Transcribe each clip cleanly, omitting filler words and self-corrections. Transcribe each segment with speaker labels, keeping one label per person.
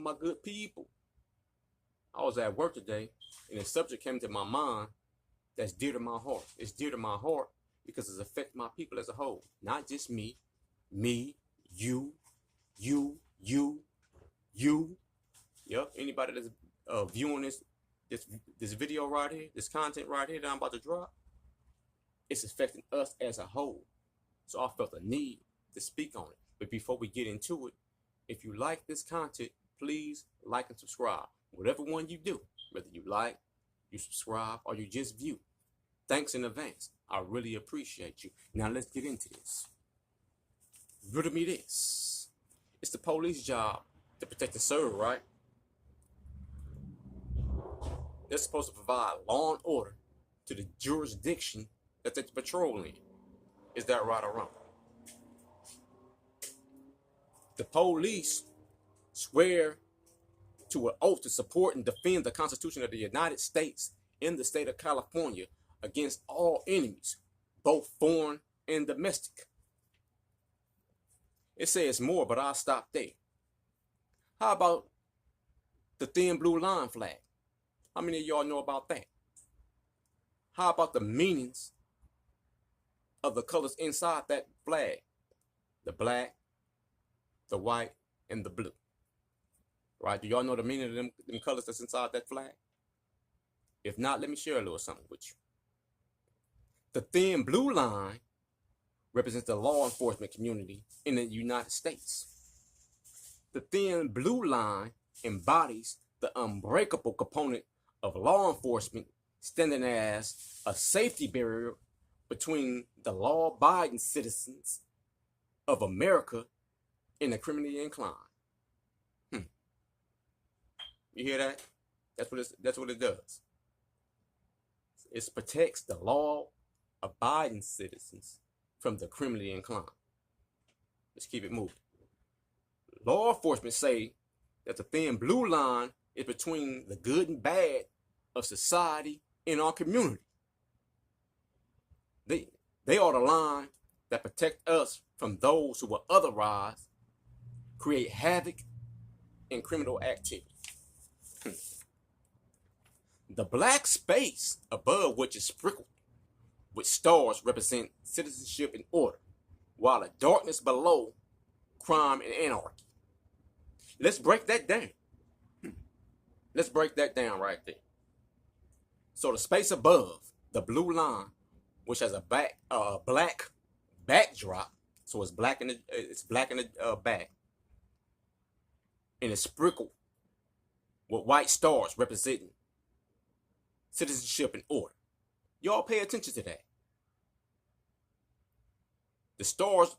Speaker 1: up, my good people? I was at work today, and a subject came to my mind that's dear to my heart. It's dear to my heart because it's affecting my people as a whole. Not just me, you, you. Yep, anybody that's viewing this video right here, this content right here that I'm about to drop, it's affecting us as a whole. So I felt a need to speak on it. But before we get into it, if you like this content, please like and subscribe. Whatever one you do, whether you like, you subscribe, or you just view, thanks in advance. I really appreciate you. Now let's get into this. Riddle me this. It's the police job to protect and serve, right? They're supposed to provide law and order to the jurisdiction that they're patrolling. Is that right or wrong? The police swear to an oath to support and defend the Constitution of the United States in the state of California against all enemies, both foreign and domestic. It says more, but I'll stop there. How about the thin blue line flag? How many of y'all know about that? How about the meanings of the colors inside that flag? The black, the white, and the blue. Right? Do y'all know the meaning of them colors that's inside that flag? If not, let me share a little something with you. The thin blue line represents the law enforcement community in the United States. The thin blue line embodies the unbreakable component of law enforcement, standing as a safety barrier between the law-abiding citizens of America and the criminally inclined. You hear that? That's what it does. It protects the law-abiding citizens from the criminally inclined. Let's keep it moving. Law enforcement say that the thin blue line is between the good and bad of society in our community. They are the line that protect us from those who will otherwise create havoc and criminal activity. The black space above which is sprinkled with stars represent citizenship and order, while the darkness below, crime and anarchy. Let's break that down. Let's break that down right there. So the space above, the blue line, which has a black backdrop, so it's black in the back, and it's sprinkled with white stars representing citizenship and order. Y'all pay attention to that. The stars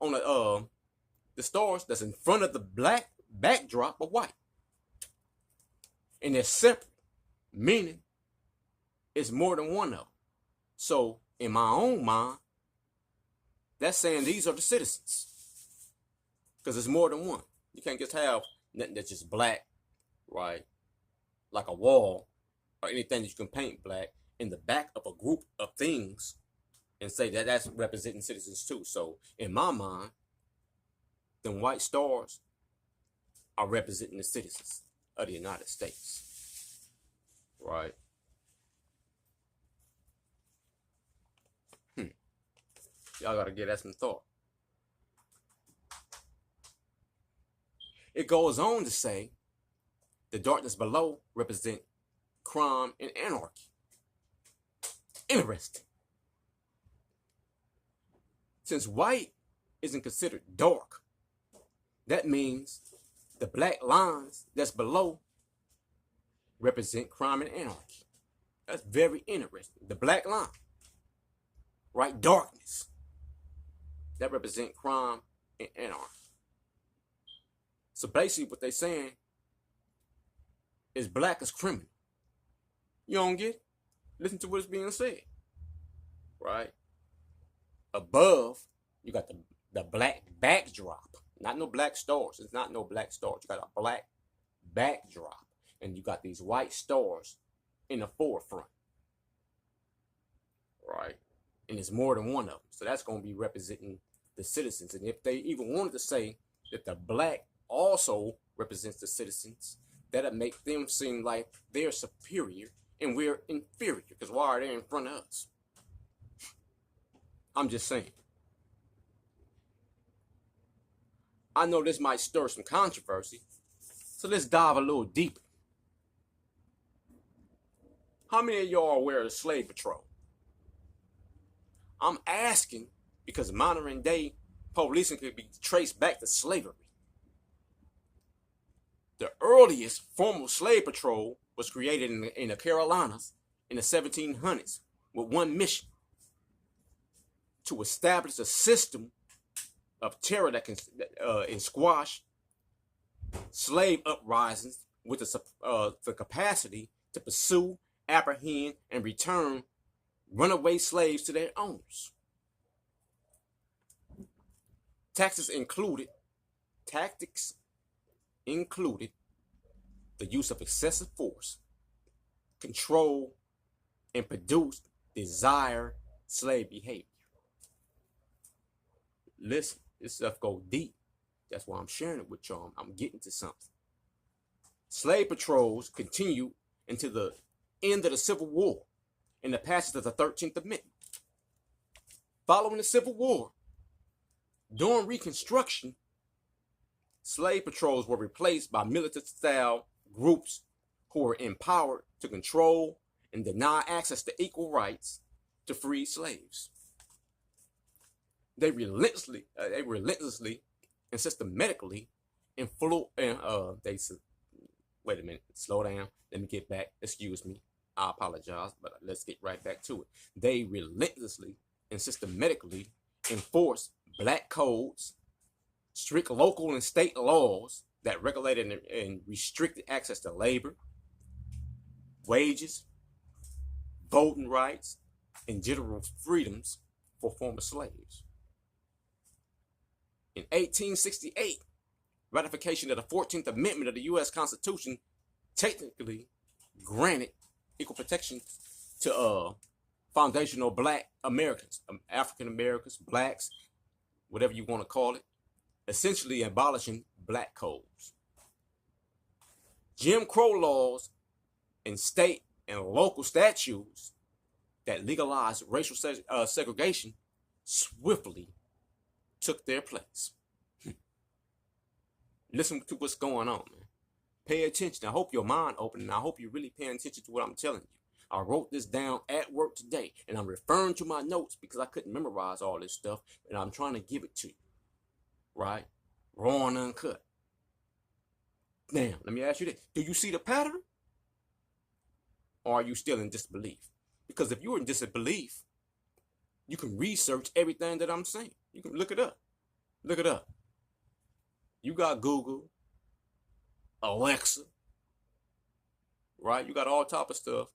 Speaker 1: on the stars that's in front of the black backdrop are white, and they're separate, meaning it's more than one of them. So in my own mind, that's saying these are the citizens, because it's more than one. You can't just have nothing that's just black, right? Like a wall or anything that you can paint black in the back of a group of things and say that that's representing citizens too. So in my mind, them white stars are representing the citizens of the United States, right? Y'all gotta give that some thought. It goes on to say the darkness below represent crime and anarchy. Interesting. Since white isn't considered dark, that means the black lines that's below represent crime and anarchy. That's very interesting. The black line, right? Darkness. That represent crime and anarchy. So basically what they're saying is black is criminal. You don't get it? Listen to what's being said. Right? Above, you got the black backdrop. Not no black stars. It's not no black stars. You got a black backdrop. And you got these white stars in the forefront. Right? And it's more than one of them. So that's going to be representing the citizens. And if they even wanted to say that the black also represents the citizens that make them seem like they're superior and we're inferior. Because why are they in front of us? I'm just saying. I know this might stir some controversy, so let's dive a little deeper. How many of y'all are aware of the slave patrol? I'm asking because modern day policing could be traced back to slavery. The earliest formal slave patrol was created in the Carolinas in the 1700s with one mission: to establish a system of terror that can squash slave uprisings with the capacity to pursue, apprehend, and return runaway slaves to their owners. Tactics included the use of excessive force, control, and produce desired slave behavior. Listen, this stuff goes deep. That's why I'm sharing it with y'all. I'm getting to something. Slave patrols continued into the end of the Civil War and the passage of the 13th Amendment. Following the Civil War, during Reconstruction, slave patrols were replaced by militant-style groups who were empowered to control and deny access to equal rights to free slaves. They relentlessly and systematically wait a minute, slow down. Let me get back. Excuse me. I apologize, but let's get right back to it. They relentlessly and systematically enforced black codes, strict local and state laws that regulated and restricted access to labor, wages, voting rights, and general freedoms for former slaves. In 1868, ratification of the 14th Amendment of the U.S. Constitution technically granted equal protection to foundational black Americans, African Americans, blacks, whatever you want to call it, essentially abolishing black codes. Jim Crow laws and state and local statutes that legalized racial segregation swiftly took their place. Listen to what's going on, man. Pay attention. I hope your mind open, and I hope you're really paying attention to what I'm telling you. I wrote this down at work today, and I'm referring to my notes because I couldn't memorize all this stuff, and I'm trying to give it to you, right? Raw and uncut. Now, let me ask you this. Do you see the pattern? Or are you still in disbelief? Because if you're in disbelief, you can research everything that I'm saying. You can look it up. Look it up. You got Google, Alexa, right? You got all type of stuff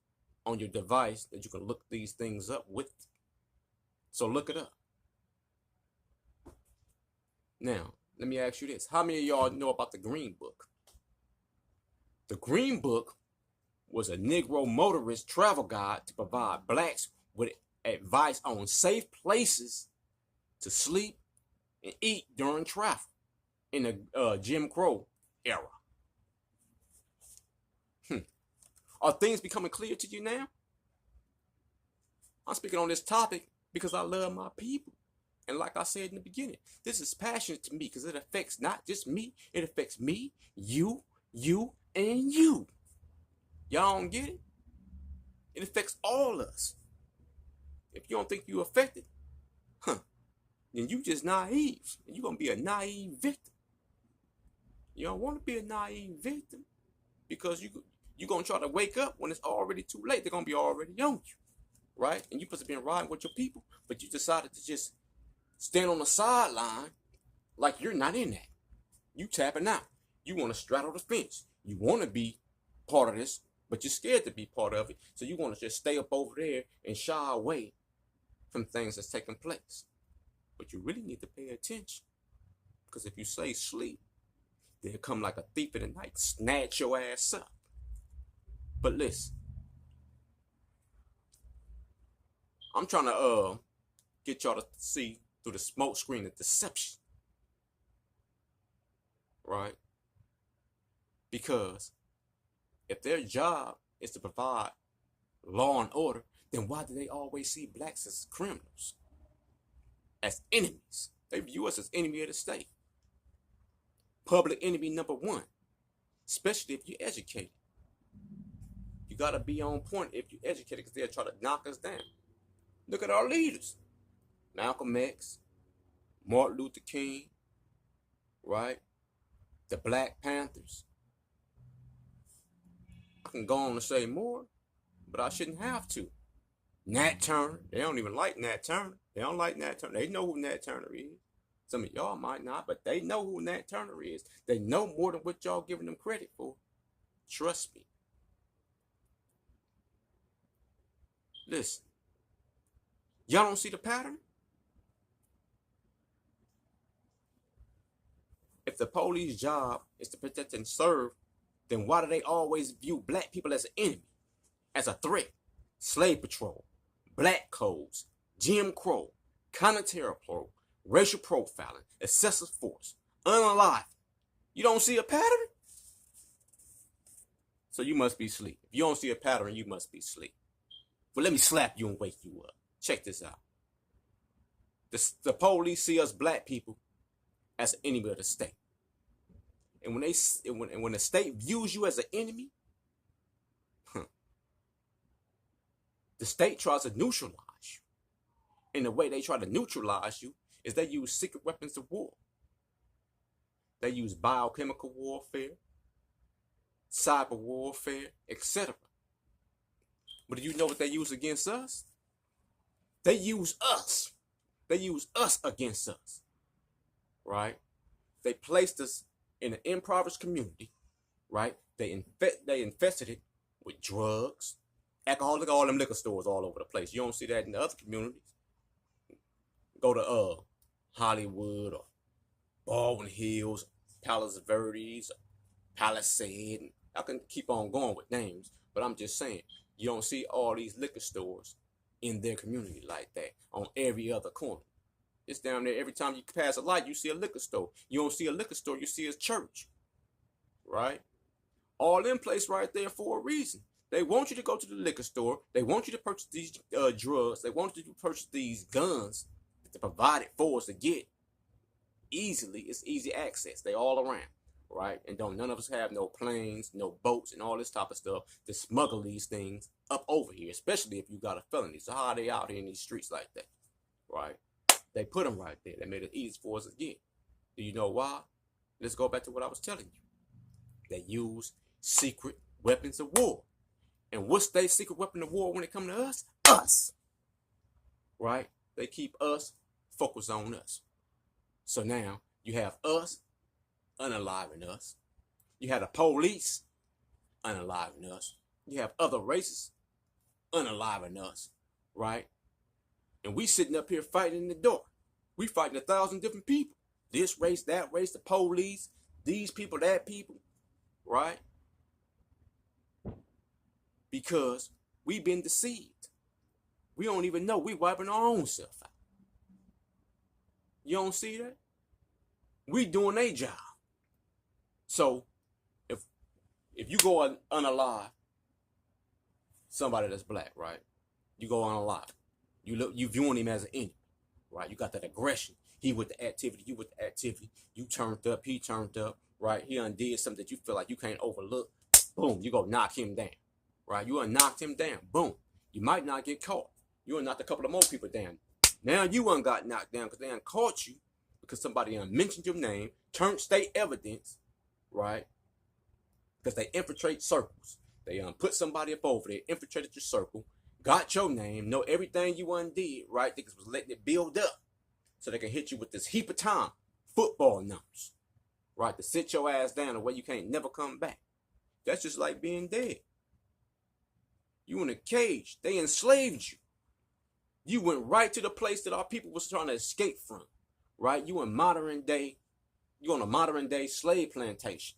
Speaker 1: on your device that you can look these things up with. So look it up. Now, let me ask you this. How many of y'all know about the Green Book? The Green Book was a Negro motorist travel guide to provide blacks with advice on safe places to sleep and eat during travel in the Jim Crow era. Are things becoming clear to you now? I'm speaking on this topic because I love my people. And like I said in the beginning, this is passionate to me because it affects not just me, it affects me, you, and you. Y'all don't get it? It affects all of us. If you don't think you're affected, then you just naive. And you're going to be a naive victim. You don't want to be a naive victim because you're going to try to wake up when it's already too late. They're going to be already on you, right? And you're supposed to be riding with your people, but you decided to just stand on the sideline like you're not in that. You tapping out. You want to straddle the fence. You want to be part of this, but you're scared to be part of it. So you want to just stay up over there and shy away from things that's taking place. But you really need to pay attention. Because if you say sleep, they'll come like a thief in the night, snatch your ass up. But listen, I'm trying to get y'all to see through the smoke screen of deception. Right? Because if their job is to provide law and order, then why do they always see blacks as criminals, as enemies? They view us as enemy of the state. Public enemy number one, especially if you're educated. You got to be on point if you're educated, because they'll try to knock us down. Look at our leaders. Malcolm X, Martin Luther King, right? The Black Panthers. I can go on and say more, but I shouldn't have to. Nat Turner. They don't even like Nat Turner. They don't like Nat Turner. They know who Nat Turner is. Some of y'all might not, but they know who Nat Turner is. They know more than what y'all giving them credit for. Trust me. Listen. Y'all don't see the pattern? If the police job is to protect and serve, then why do they always view black people as an enemy, as a threat? Slave patrol, black codes, Jim Crow, counterterror, racial profiling, excessive force, unalive. You don't see a pattern? So you must be asleep. If you don't see a pattern, you must be asleep. But let me slap you and wake you up. Check this out. The police see us black people as an enemy of the state. And when the state views you as an enemy, the state tries to neutralize you. And the way they try to neutralize you is they use secret weapons of war. They use biochemical warfare, cyber warfare, etc. But do you know what they use against us? They use us. They use us against us, right? They placed us in an impoverished community, right? They infested it with drugs, alcohol. Look at all them liquor stores all over the place. You don't see that in the other communities. Go to Hollywood or Baldwin Hills, Palos Verdes, Palisade. I can keep on going with names, but I'm just saying, you don't see all these liquor stores in their community like that on every other corner. It's down there. Every time you pass a light, you see a liquor store. You don't see a liquor store, you see a church, right? All in place right there for a reason. They want you to go to the liquor store. They want you to purchase these drugs. They want you to purchase these guns that they provided for us to get easily. It's easy access. They all around, right? And none of us have no planes, no boats, and all this type of stuff to smuggle these things up over here, especially if you got a felony. So how are they out here in these streets like that, right? They put them right there. They made it easy for us to get. Do you know why? Let's go back to what I was telling you. They use secret weapons of war. And what's their secret weapon of war when it comes to us? Us. Right? They keep us focused on us. So now you have us unaliving us. You have the police unaliving us. You have other races unaliving us. Right? And we sitting up here fighting in the dark. We fighting 1,000 different people. This race, that race, the police, these people, that people, right? Because we've been deceived. We don't even know. We wiping our own self out. You don't see that? We doing their job. So if you go unalive somebody that's black, right? You go unalive. You viewing him as an enemy, right? You got that aggression. He with the activity, you with the activity. You turned up, he turned up, right? He undid something that you feel like you can't overlook. Boom, you go knock him down, right? You knocked him down. Boom. You might not get caught. You knocked a couple of more people down. Now you got knocked down because they caught you because somebody mentioned your name, turned state evidence, right? Because they infiltrate circles. They put somebody up over there, infiltrated your circle, got your name, know everything you undid, right? They was letting it build up so they can hit you with this heap of time, football numbers, right? To sit your ass down the way you can't never come back. That's just like being dead. You in a cage. They enslaved you. You went right to the place that our people was trying to escape from, right? You on a modern day slave plantation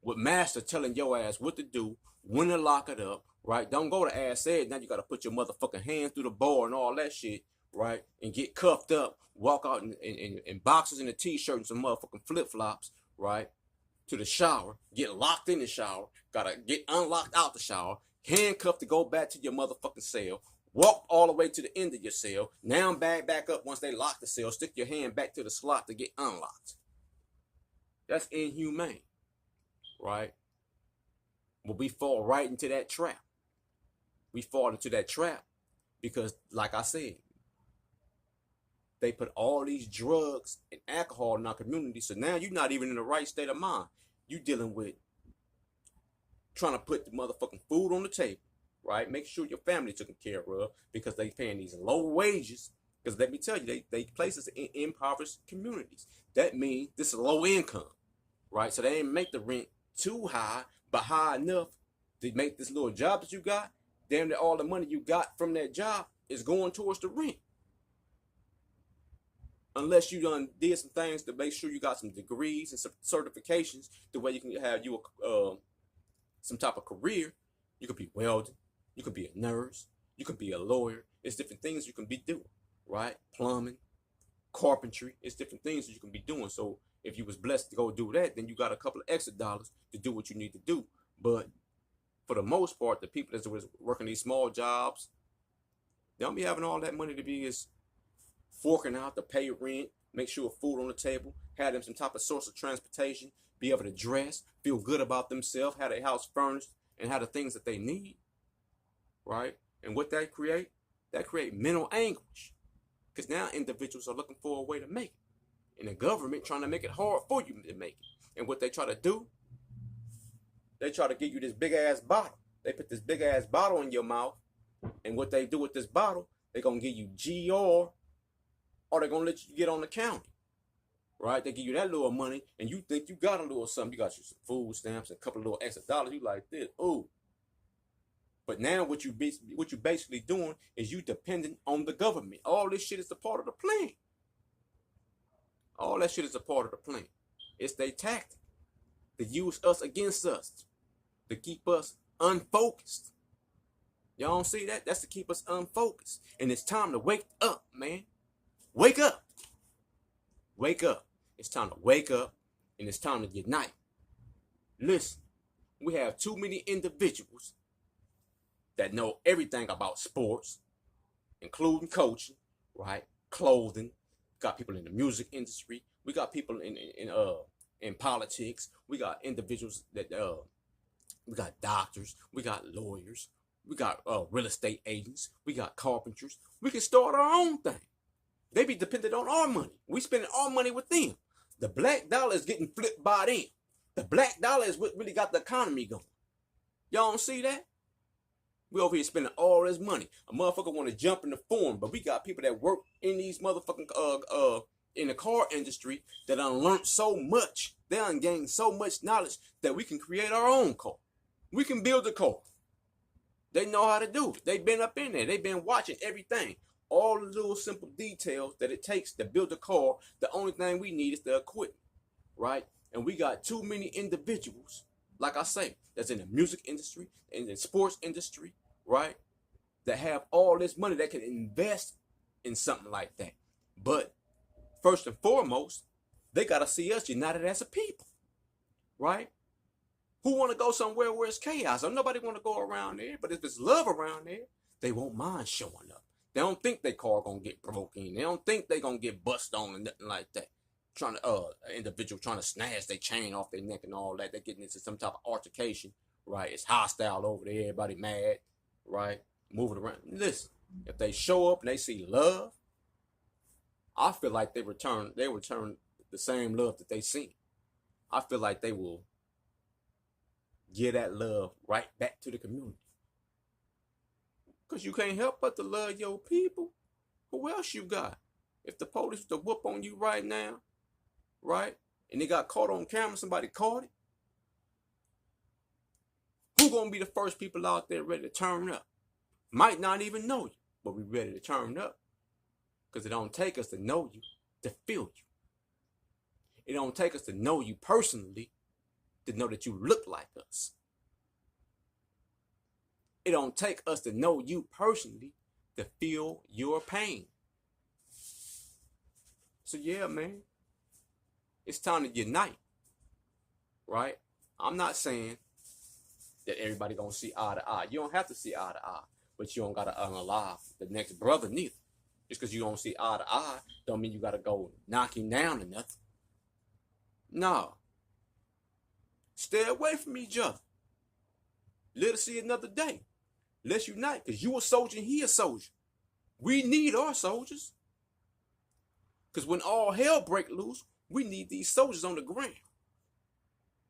Speaker 1: with master telling your ass what to do, when to lock it up, right? Don't go to ass ed. Now you got to put your motherfucking hand through the bar and all that shit, right? And get cuffed up, walk out in boxers and a t-shirt and some motherfucking flip-flops, right? to the shower, get locked in the shower, gotta get unlocked out the shower, handcuffed to go back to your motherfucking cell, walk all the way to the end of your cell, now back up once they lock the cell, stick your hand back to the slot to get unlocked. That's inhumane, right? But we fall right into that trap. We fall into that trap because, like I said, they put all these drugs and alcohol in our community. So now you're not even in the right state of mind. You dealing with trying to put the motherfucking food on the table, right? Make sure your family taken care of because they paying these low wages. Because let me tell you, they places in impoverished communities. That means this is low income, right? So they ain't make the rent too high, but high enough to make this little job that you got. Damn near all the money you got from that job is going towards the rent. Unless you done did some things to make sure you got some degrees and some certifications, the way you can have you some type of career. You could be welding, you could be a nurse, you could be a lawyer. It's different things you can be doing, right? Plumbing, carpentry. It's different things that you can be doing. So if you was blessed to go do that, then you got a couple of extra dollars to do what you need to do. But for the most part, the people that's working these small jobs, they don't be having all that money to be is forking out to pay rent, make sure food on the table, have them some type of source of transportation, be able to dress, feel good about themselves, have their house furnished, and have the things that they need, right? And what that create mental anguish. Because now individuals are looking for a way to make it. And the government trying to make it hard for you to make it. And what they try to do, they try to give you this big ass bottle. They put this big ass bottle in your mouth. And what they do with this bottle, they're going to give you GR, or they're going to let you get on the county, right? They give you that little money, and you think you got a little something. You got you some food stamps, and a couple of little extra dollars. You like this, ooh. But now what you basically doing is you dependent on the government. All this shit is a part of the plan. All that shit is a part of the plan. It's their tactic to use us against us, to keep us unfocused. Y'all don't see that? That's to keep us unfocused. And it's time to wake up, man. Wake up. Wake up. It's time to wake up, and it's time to unite. Listen, we have too many individuals that know everything about sports, including coaching, right? Clothing. We got people in the music industry. We got people in politics. We got individuals that we got doctors. We got lawyers. We got real estate agents. We got carpenters. We can start our own thing. They be dependent on our money. We spending our money with them. The black dollar is getting flipped by them. The black dollar is what really got the economy going. Y'all don't see that? We over here spending all this money. A motherfucker want to jump in the form, but we got people that work in these motherfucking in the car industry that done learned so much. They done gained so much knowledge that we can create our own car. We can build a car. They know how to do it. They've been up in there. They've been watching everything. All the little simple details that it takes to build a car. The only thing we need is the equipment, right? And we got too many individuals, like I say, that's in the music industry, in the sports industry, right? That have all this money that can invest in something like that. But first and foremost, they got to see us united as a people, right? Who want to go somewhere where it's chaos? Or nobody want to go around there. But if it's love around there, they won't mind showing up. They don't think their car gonna get broke in. They don't think they gonna get bust on and nothing like that. Trying to an individual trying to snatch their chain off their neck and all that. They're getting into some type of altercation, right? It's hostile over there. Everybody mad, right? Moving around. Listen, if they show up and they see love, I feel like they return the same love that they seen. I feel like they will give that love right back to the community. Because you can't help but to love your people. Who else you got? If the police to whoop on you right now, right? And they got caught on camera, somebody caught it. Who gonna be the first people out there ready to turn up? Might not even know you, but we ready to turn up. Because it don't take us to know you to feel you. It don't take us to know you personally to know that you look like us. It don't take us to know you personally to feel your pain. So yeah, man, it's time to unite. right? I'm not saying that everybody gonna see eye to eye. You don't have to see eye to eye, but you don't gotta unalive the next brother neither. Just because you don't see eye to eye, don't mean you gotta go knock him down or nothing. No. Stay away from each other. Let us see another day. Let's unite, because you a soldier and he a soldier. We need our soldiers. Because when all hell break loose, we need these soldiers on the ground.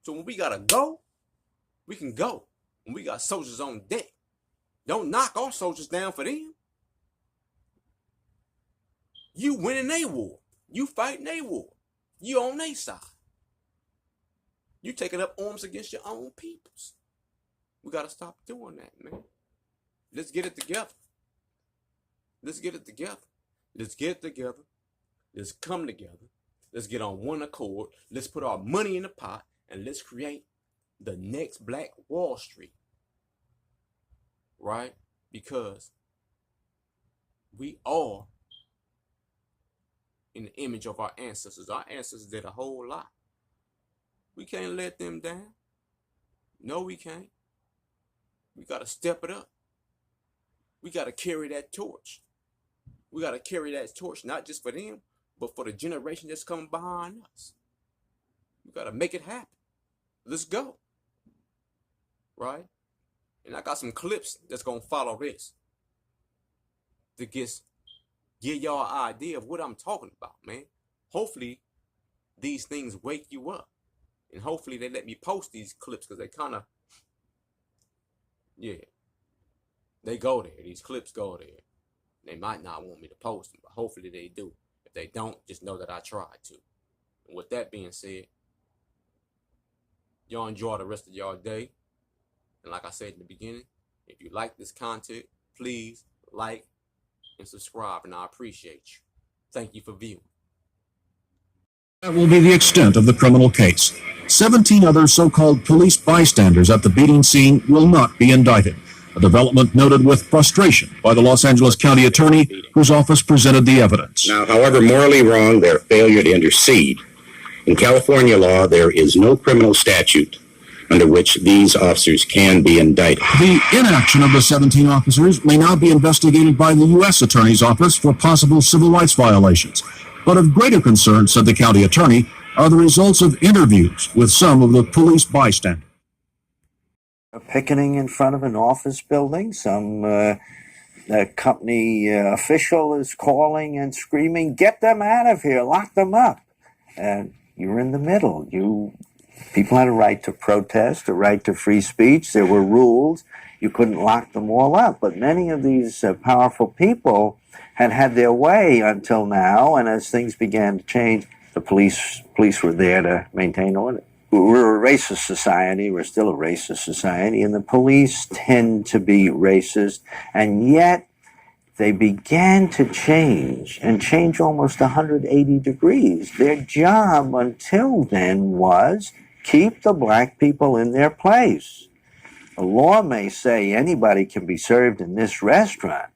Speaker 1: So when we gotta go, we can go. When we got soldiers on deck, don't knock our soldiers down for them. You winning a war. You fighting a war. You on their side. You taking up arms against your own peoples. We gotta stop doing that, man. Let's get it together. Let's get it together. Let's get it together. Let's come together. Let's get on one accord. Let's put our money in the pot and let's create the next Black Wall Street. Right? Because we are in the image of our ancestors. Our ancestors did a whole lot. We can't let them down. No, we can't. We got to step it up. We got to carry that torch. We got to carry that torch not just for them, but for the generation that's coming behind us. We got to make it happen. Let's go. Right? And I got some clips that's going to follow this to give y'all an idea of what I'm talking about, man. Hopefully, these things wake you up. And hopefully they let me post these clips because they kind of, yeah, they go there. These clips go there. They might not want me to post them, but hopefully they do. If they don't, just know that I tried to. And with that being said, y'all enjoy the rest of y'all day. And like I said in the beginning, if you like this content, please like and subscribe, and I appreciate you. Thank you for viewing.
Speaker 2: That will be the extent of the criminal case. 17 other so-called police bystanders at the beating scene will not be indicted, a development noted with frustration by the Los Angeles County Attorney, whose office presented the evidence.
Speaker 3: Now, however morally wrong their failure to intercede, in California law there is no criminal statute under which these officers can be indicted.
Speaker 2: The inaction of the 17 officers may now be investigated by the U.S. Attorney's Office for possible civil rights violations. But of greater concern, said the county attorney, are the results of interviews with some of the police bystanders.
Speaker 4: Picketing in front of an office building, some company official is calling and screaming, "Get them out of here, lock them up." And you're in the middle. People had a right to protest, a right to free speech. There were rules. You couldn't lock them all up. But many of these powerful people had had their way until now, and as things began to change, the police were there to maintain order. We're a racist society. We're still a racist society, and the police tend to be racist, and yet they began to change, and change almost 180 degrees. Their job until then was keep the black people in their place. The law may say anybody can be served in this restaurant,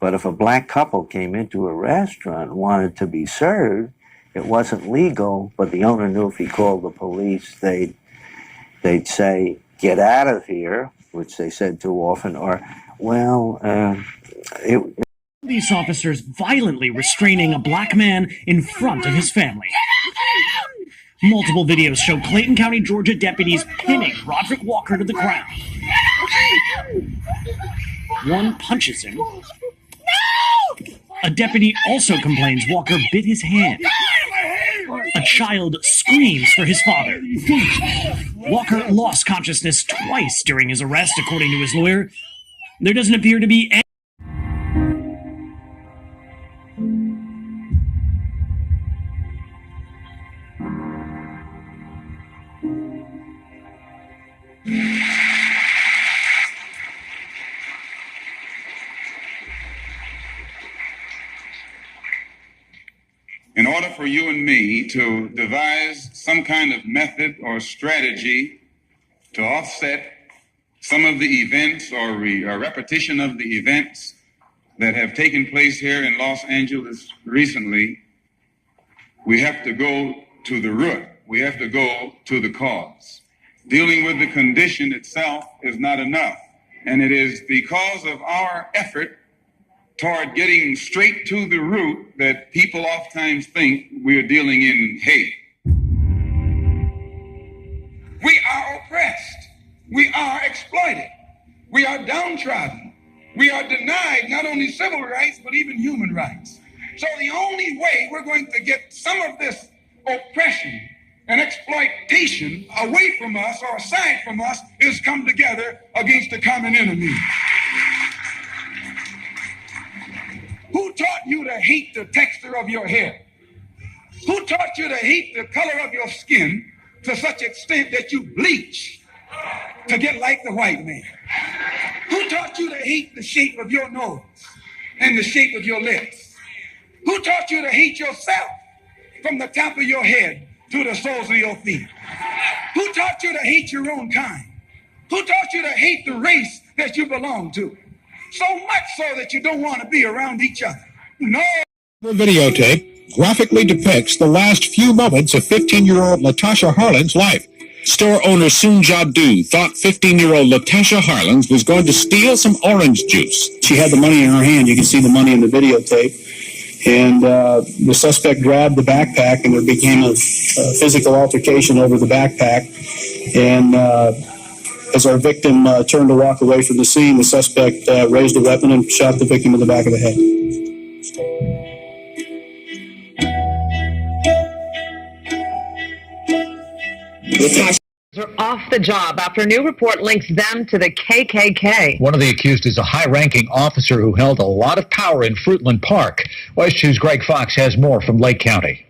Speaker 4: but if a black couple came into a restaurant and wanted to be served, it wasn't legal, but the owner knew if he called the police, they'd say, "Get out of here," which they said too often, or,
Speaker 5: Police officers violently restraining a black man in front of his family. Multiple videos show Clayton County, Georgia deputies pinning Roderick Walker to the ground. One punches him. A deputy also complains Walker bit his hand. A child screams for his father. Walker lost consciousness twice during his arrest, according to his lawyer. There doesn't appear to be any
Speaker 6: in order for you and me to devise some kind of method or strategy to offset some of the events or a repetition of the events that have taken place here in Los Angeles recently, we have to go to the root we have to go to the cause. Dealing with the condition itself is not enough. And it is because of our effort toward getting straight to the root that people oftentimes think we're dealing in hate. We are oppressed. We are exploited. We are downtrodden. We are denied not only civil rights, but even human rights. So the only way we're going to get some of this oppression and exploitation away from us or aside from us is come together against the common enemy. Who taught you to hate the texture of your hair? Who taught you to hate the color of your skin to such extent that you bleach to get like the white man? Who taught you to hate the shape of your nose and the shape of your lips? Who taught you to hate yourself from the top of your head to the soles of your feet? Who taught you to hate your own kind? Who taught you to hate the race that you belong to? So much so that you don't want to be around each other. No.
Speaker 2: The videotape graphically depicts the last few moments of 15-year-old Latasha Harlan's life. Store owner Soon Jadu thought 15-year-old Latasha Harlins was going to steal some orange juice. She had the money in her hand. You can see the money in the videotape. And the suspect grabbed the backpack, and there became a physical altercation over the backpack. And as our victim turned to walk away from the scene, the suspect raised a weapon and shot the victim in the back of the head.
Speaker 7: Are off the job after a new report links them to the KKK.
Speaker 8: One of the accused is a high-ranking officer who held a lot of power in Fruitland Park. West 2's Greg Fox has more from Lake County.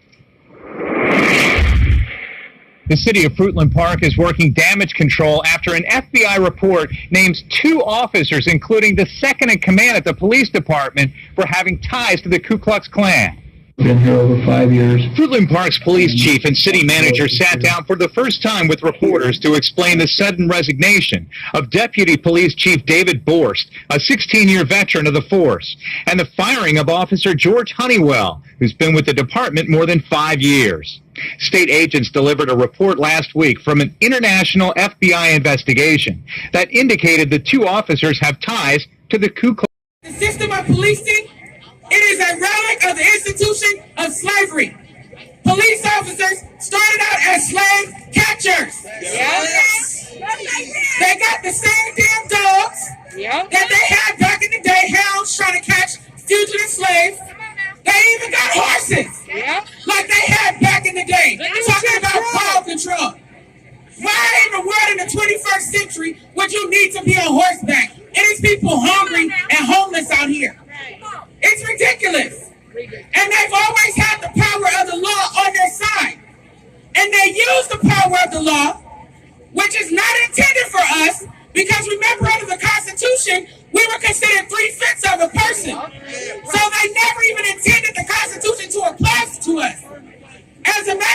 Speaker 8: The city of Fruitland Park is working damage control after an FBI report names 2 officers, including the second in command at the police department, for having ties to the Ku Klux Klan.
Speaker 9: Been here over 5 years.
Speaker 8: Fruitland Park's police chief and city manager sat down for the first time with reporters to explain the sudden resignation of Deputy Police Chief David Borst, a 16-year veteran of the force, and the firing of Officer George Honeywell, who's been with the department more than 5 years. State agents delivered a report last week from an international FBI investigation that indicated the 2 officers have ties to the Ku Klux.
Speaker 10: The system of policing, it is a relic of the institution of slavery. Police officers started out as slave catchers. Yes. They got the same damn dogs that they had back in the day, hounds trying to catch fugitive slaves. They even got horses like they had back in the day. Talking about paw control. Why in the world in the 21st century would you need to be on horseback? It is people hungry and homeless out here. It's ridiculous. And they've always had the power of the law on their side. And they use the power of the law, which is not intended for us, because remember, under the Constitution, we were considered 3/5 of a person. So they never even intended the Constitution to apply to us. As a matter